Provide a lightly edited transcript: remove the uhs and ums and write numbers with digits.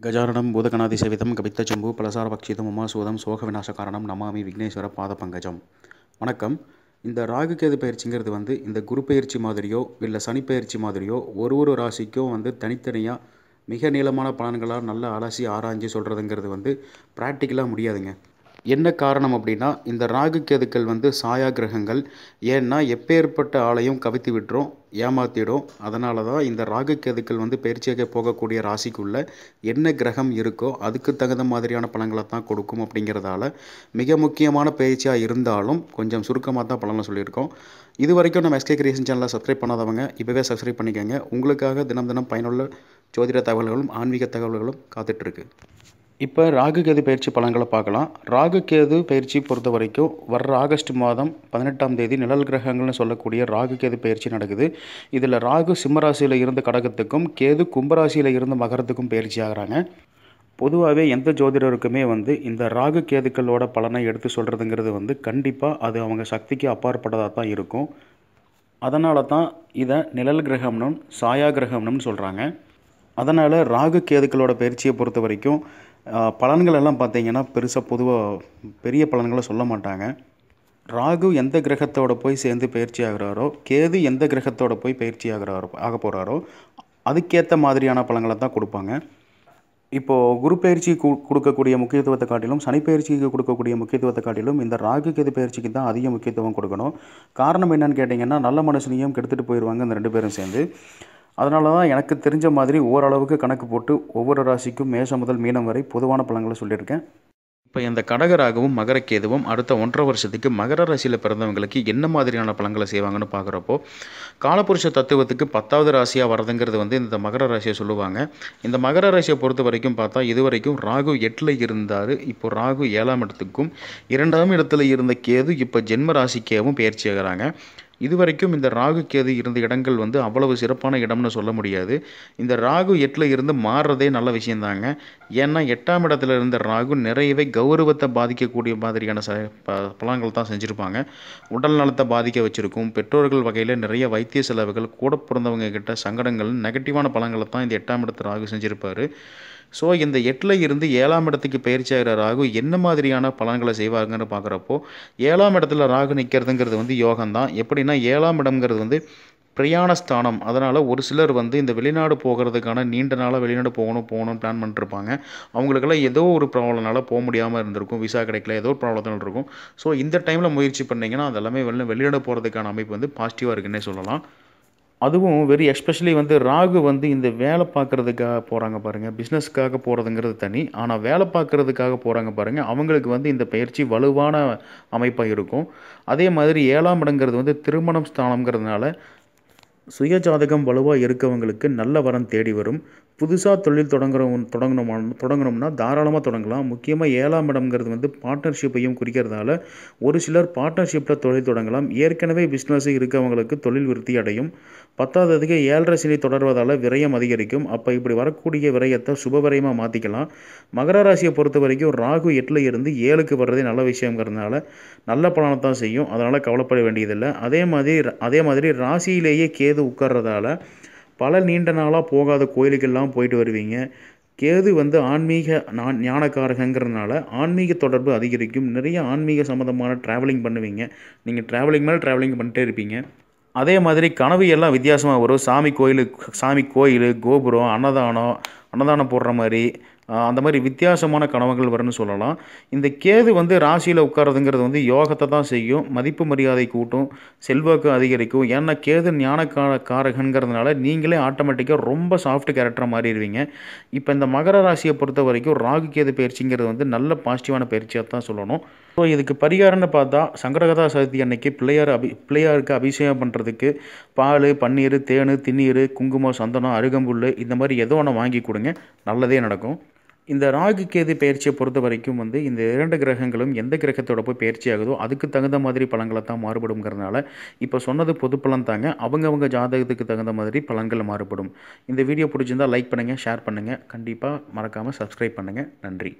கஜானனம் பூதகணாதிசேவிதம் கபித்தஜம்பு பலசாரபக்ஷிதம் உமாசூதம் சோகவிநாசகாரணம் நமாமி விக்னேஸ்வர பாதபங்கஜம். வணக்கம். இந்த ராகு கேது பயிற்சிங்கிறது இந்த குரு பயிற்சி மாதிரியோ இல்லை சனி பயிற்சி மாதிரியோ ஒரு ராசிக்கும் தனித்தனியாக மிக நீளமான பலன்களாக நல்லா அலசி ஆராய்ஞ்சு சொல்கிறதுங்கிறது ப்ராக்டிக்கலாக முடியாதுங்க. என்ன காரணம் அப்படின்னா, இந்த ராகு கேதுக்கள் சாயா கிரகங்கள். ஏன்னா எப்பேற்பட்ட ஆளையும் கவித்து விட்டுரும், ஏமாற்றிடும். அதனால தான் இந்த ராகு கேதுக்கள் பயிற்சியாக போகக்கூடிய ராசிக்குள்ளே என்ன கிரகம் இருக்கோ அதுக்கு தகுந்த மாதிரியான பலன்களை தான் கொடுக்கும். அப்படிங்கிறதால மிக முக்கியமான பயிற்சியாக இருந்தாலும் கொஞ்சம் சுருக்கமாக தான் பலனை சொல்லியிருக்கோம். இது வரைக்கும் நம்ம எஸ்கே கிரியேஷன் சேனலை சப்ஸ்கிரைப் பண்ணாதவங்க இப்போவே சப்ஸ்கிரைப் பண்ணிக்கோங்க. உங்களுக்காக தினம் பயனுள்ள ஜோதிட தகவல்களும் ஆன்மீக தகவல்களும் காத்துட்ருக்கு. இப்போ ராகு கேது பயிற்சி பலன்களை பார்க்கலாம். ராகு கேது பயிற்சி பொறுத்த வரைக்கும் வர்ற ஆகஸ்ட் மாதம் 18ஆம் தேதி நிழல் கிரகங்கள்னு சொல்லக்கூடிய ராகு கேது பயிற்சி நடக்குது. இதில் ராகு சிம்மராசியில் இருந்து கடகத்துக்கும், கேது கும்பராசியில் இருந்து மகரத்துக்கும் பயிற்சி ஆகிறாங்க. பொதுவாகவே எந்த ஜோதிடருக்குமே இந்த ராகு கேதுக்களோட பலனை எடுத்து சொல்கிறதுங்கிறது கண்டிப்பாக அது அவங்க சக்திக்கு அப்பாற்பட்டதாக தான் இருக்கும். அதனால தான் இதை நிழல் கிரகம்னும் சாயா கிரகம்னு சொல்கிறாங்க. அதனால் ராகு கேதுக்களோட பயிற்சியை பொறுத்த வரைக்கும் பலன்கள் எல்லாம் பார்த்திங்கன்னா பொதுவாக பெரிய பலன்களை சொல்ல மாட்டாங்க. ராகு எந்த கிரகத்தோடு போய் சேர்ந்து பயிற்சி ஆகிறாரோ, கேது எந்த கிரகத்தோடு போய் பயிற்சி ஆக போகிறாரோ அதுக்கேற்ற மாதிரியான பலன்களை தான் கொடுப்பாங்க. இப்போது குரு பயிற்சி கொடுக்கக்கூடிய முக்கியத்துவத்தை காட்டிலும் சனி பயிற்சிக்கு கொடுக்கக்கூடிய முக்கியத்துவத்தை காட்டிலும் இந்த ராகு கேது பயிற்சிக்கு தான் அதிக முக்கியத்துவம் கொடுக்கணும். காரணம் என்னன்னு கேட்டிங்கன்னா, நல்ல மனுஷனையும் கெடுத்துட்டு போயிடுவாங்க இந்த ரெண்டு பேரும் சேர்ந்து. அதனால தான் எனக்கு தெரிஞ்ச மாதிரி ஓரளவுக்கு கணக்கு போட்டு ஒவ்வொரு ராசிக்கும் மேஷம் முதல் மீனம் வரை பொதுவான பலன்களை சொல்லியிருக்கேன். இப்போ இந்த கடகராகவும் மகரக்கேதுவும் அடுத்த 1.5 வருஷத்துக்கு மகர ராசியில் பிறந்தவங்களுக்கு என்ன மாதிரியான பலன்களை செய்வாங்கன்னு பார்க்குறப்போ, காலபுருஷ தத்துவத்துக்கு 10வது ராசியாக வரதுங்கிறது இந்த மகர ராசியை சொல்லுவாங்க. இந்த மகர ராசியை பொறுத்த வரைக்கும் பார்த்தா இதுவரைக்கும் ராகு 8ல் இருந்தார். இப்போ ராகு 7ஆம் இடத்துக்கும் 2ஆம் இடத்துல இருந்த கேது இப்போ ஜென்ம ராசிக்கேவும் பயிற்சி ஆகிறாங்க. இதுவரைக்கும் இந்த ராகு கேது இருந்த இடங்கள் அவ்வளவு சிறப்பான இடம்னு சொல்ல முடியாது. இந்த ராகு 8ல் இருந்து மாறுறதே நல்ல விஷயந்தாங்க. ஏன்னா 8ஆம் இடத்துல இருந்த ராகு நிறையவே கௌரவத்தை பாதிக்கக்கூடிய மாதிரியான பலன்கள் தான் செஞ்சுருப்பாங்க. உடல் நலத்தை பாதிக்க வச்சுருக்கும். பெற்றோர்கள் வகையில் நிறைய வைத்திய செலவுகள், கூட பிறந்தவங்க கிட்ட சங்கடங்கள், நெகட்டிவான பலன்களை தான் இந்த 8ஆம் இடத்து ராகு செஞ்சுருப்பார். ஸோ இந்த 8ல் இருந்து 7ஆம் இடத்துக்கு பயிற்சி ஆகிற ராகு என்ன மாதிரியான பலன்களை செய்வாங்கன்னு பார்க்குறப்போ, 7ஆம் இடத்துல ராகு நிற்கிறதுங்கிறது யோகம்தான். எப்படின்னா 7ஆம் இடம்ங்கிறது பிரயாண ஸ்தானம். அதனால் ஒரு சிலர் இந்த வெளிநாடு போகிறதுக்கான நீண்ட நாளாக வெளிநாடு போகணும்னு பிளான் பண்ணிட்டுருப்பாங்க. அவங்களுக்கெல்லாம் ஏதோ ஒரு ப்ராப்ளம்னால போக முடியாமல் இருந்திருக்கும். விசா கிடைக்கல, ஏதோ ஒரு ப்ராப்ளத்தில் இருக்கும். ஸோ இந்த டைமில் முயற்சி பண்ணிங்கன்னா அதெல்லாமே வெளிநாடு போகிறதுக்கான அமைப்பு பாசிட்டிவாக இருக்குன்னே சொல்லலாம். அதுவும் வெரி எஸ்பெஷலி ராகு இந்த வேலை பார்க்குறதுக்காக போகிறாங்க பாருங்கள். பிஸ்னஸ்க்காக போகிறதுங்கிறது தனி. ஆனால் வேலை பார்க்குறதுக்காக போகிறாங்க பாருங்கள், அவங்களுக்கு இந்த பயிற்சி வலுவான அமைப்பாக இருக்கும். அதே மாதிரி 7ஆம் இடங்கிறது திருமணம் ஸ்தானங்கிறதுனால சுயஜாதகம் வலுவாக இருக்கவங்களுக்கு நல்ல வரம் தேடி வரும். புதுசாக தொழில் தொடங்கணும்னா தாராளமாக தொடங்கலாம். முக்கியமாக 7ஆம் இடம்ங்கிறது பார்ட்னர்ஷிப்பையும் குறிக்கிறதால ஒரு சிலர் பார்ட்னர்ஷிப்பில் தொழில் தொடங்கலாம். ஏற்கனவே பிஸ்னஸ் இருக்கவங்களுக்கு தொழில் விருத்தி அடையும். 10ஆவதுக்கு 7.5 சனி தொடர்வதால் விரயம் அதிகரிக்கும். அப்போ இப்படி வரக்கூடிய விரயத்தை சுபவிரயமாக மாற்றிக்கலாம். மகர ராசியை பொறுத்த வரைக்கும் ராகு 8ல் இருந்து 7க்கு வர்றதே நல்ல விஷயங்கிறதுனால நல்ல பலனை தான் செய்யும். அதனால் கவலைப்பட வேண்டியதில்லை. அதே மாதிரி ராசியிலேயே கேது உட்கார்றதால பல நீண்ட நாளாக போகாத கோயிலுக்கெல்லாம் போயிட்டு வருவீங்க. கேது ஆன்மீக ஞானக்காரகங்கிறதுனால ஆன்மீக தொடர்பு அதிகரிக்கும். நிறைய ஆன்மீக சம்மந்தமான ட்ராவலிங் பண்ணுவீங்க. நீங்கள் ட்ராவலிங் மேலே ட்ராவலிங் பண்ணிட்டே இருப்பீங்க. அதே மாதிரி கனவு எல்லாம் வித்தியாசமாக வரும். சாமி கோயில், கோபுரம், அன்னதானம் போடுற மாதிரி அந்த மாதிரி வித்தியாசமான கனவுகள் வரும்னு சொல்லலாம். இந்த கேது ராசியில் உட்கார்றதுங்கிறது யோகத்தை தான் செய்யும். மதிப்பு மரியாதை கூட்டும், செல்வாக்கு அதிகரிக்கும். ஏன்னா கேது ஞானக்காரகங்கிறதுனால நீங்களே ஆட்டோமேட்டிக்காக ரொம்ப சாஃப்ட் கேரக்டராக மாறிடுவீங்க. இப்போ இந்த மகர ராசியை பொறுத்த வரைக்கும் ராகு கேது பயிற்சிங்கிறது நல்ல பாசிட்டிவான பயிற்சியாக தான் சொல்லணும். ஸோ இதுக்கு பரிகாரம்னு பார்த்தா சங்கடகதா சதுர்த்தி அன்னைக்கு பிள்ளையாருக்கு அபிஷேகம் பண்ணுறதுக்கு பால், பன்னீர், தேன், திண்ணீர், குங்குமம், சந்தனம், அருகம்புல் இந்த மாதிரி ஏதோ ஒன்று வாங்கி கொடுங்க, நல்லதே நடக்கும். இந்த ராகு கேது பயிற்சியை பொறுத்த வரைக்கும் இந்த 2 கிரகங்களும் எந்த கிரகத்தோட போய் பயிற்சி ஆகுதோ அதுக்கு தகுந்த மாதிரி பலன்களை தான் மாறுபடுங்கிறதுனால இப்போ சொன்னது பொது பலன் தாங்க. அவங்க ஜாதகத்துக்கு தகுந்த மாதிரி பலன்கள் மாறுபடும். இந்த வீடியோ பிடிச்சிருந்தால் லைக் பண்ணுங்கள், ஷேர் பண்ணுங்கள். கண்டிப்பாக மறக்காமல் சப்ஸ்கிரைப் பண்ணுங்கள். நன்றி.